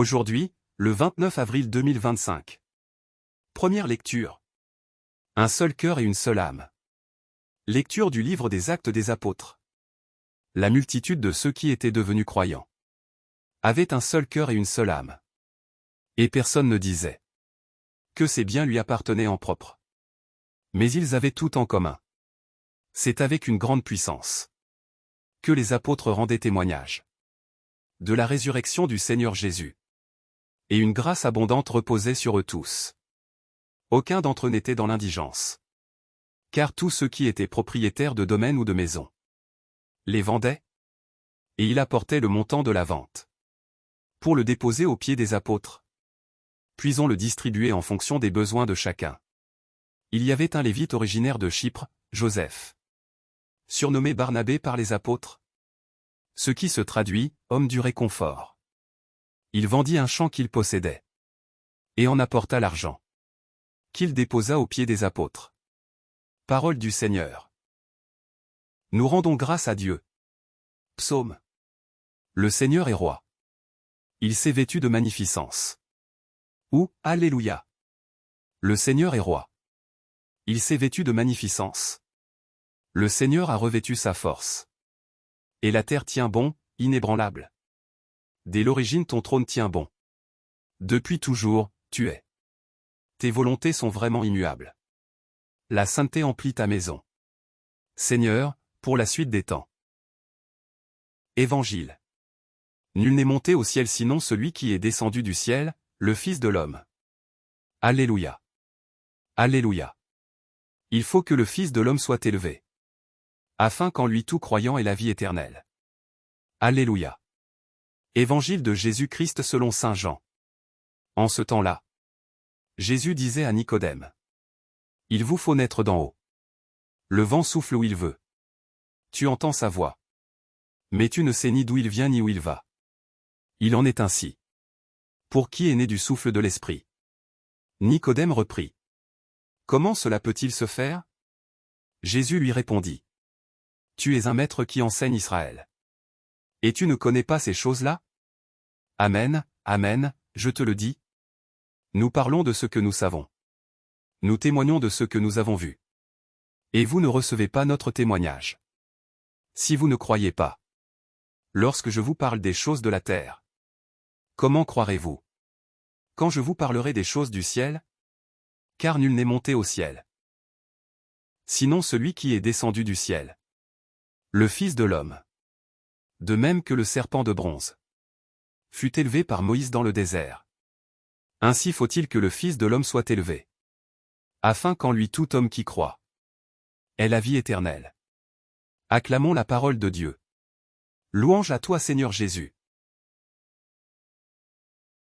Aujourd'hui, le 29 avril 2025. Première lecture. Un seul cœur et une seule âme. Lecture du livre des Actes des Apôtres. La multitude de ceux qui étaient devenus croyants avaient un seul cœur et une seule âme. Et personne ne disait que ses biens lui appartenaient en propre. Mais ils avaient tout en commun. C'est avec une grande puissance que les apôtres rendaient témoignage de la résurrection du Seigneur Jésus. Et une grâce abondante reposait sur eux tous. Aucun d'entre eux n'était dans l'indigence. Car tous ceux qui étaient propriétaires de domaines ou de maisons les vendaient, et il apportait le montant de la vente pour le déposer aux pieds des apôtres. Puis on le distribuait en fonction des besoins de chacun. Il y avait un Lévite originaire de Chypre, Joseph, surnommé Barnabé par les apôtres, ce qui se traduit « homme du réconfort ». Il vendit un champ qu'il possédait et en apporta l'argent qu'il déposa aux pieds des apôtres. Parole du Seigneur. Nous rendons grâce à Dieu. Psaume. Le Seigneur est roi. Il s'est vêtu de magnificence. Ou, Alléluia. Le Seigneur est roi. Il s'est vêtu de magnificence. Le Seigneur a revêtu sa force. Et la terre tient bon, inébranlable. Dès l'origine ton trône tient bon. Depuis toujours, tu es. Tes volontés sont vraiment immuables. La sainteté emplit ta maison. Seigneur, pour la suite des temps. Évangile. Nul n'est monté au ciel sinon celui qui est descendu du ciel, le Fils de l'homme. Alléluia. Alléluia. Il faut que le Fils de l'homme soit élevé, afin qu'en lui tout croyant ait la vie éternelle. Alléluia. Évangile de Jésus-Christ selon saint Jean. En ce temps-là, Jésus disait à Nicodème: il vous faut naître d'en haut. Le vent souffle où il veut. Tu entends sa voix, mais tu ne sais ni d'où il vient ni où il va. Il en est ainsi pour qui est né du souffle de l'Esprit. Nicodème reprit: comment cela peut-il se faire? Jésus lui répondit: tu es un maître qui enseigne Israël. Et tu ne connais pas ces choses-là? Amen, amen, je te le dis. Nous parlons de ce que nous savons. Nous témoignons de ce que nous avons vu. Et vous ne recevez pas notre témoignage. Si vous ne croyez pas, lorsque je vous parle des choses de la terre, comment croirez-vous quand je vous parlerai des choses du ciel? Car nul n'est monté au ciel, sinon celui qui est descendu du ciel, le Fils de l'homme. De même que le serpent de bronze fut élevé par Moïse dans le désert, ainsi faut-il que le Fils de l'homme soit élevé, afin qu'en lui tout homme qui croit ait la vie éternelle. Acclamons la parole de Dieu. Louange à toi Seigneur Jésus.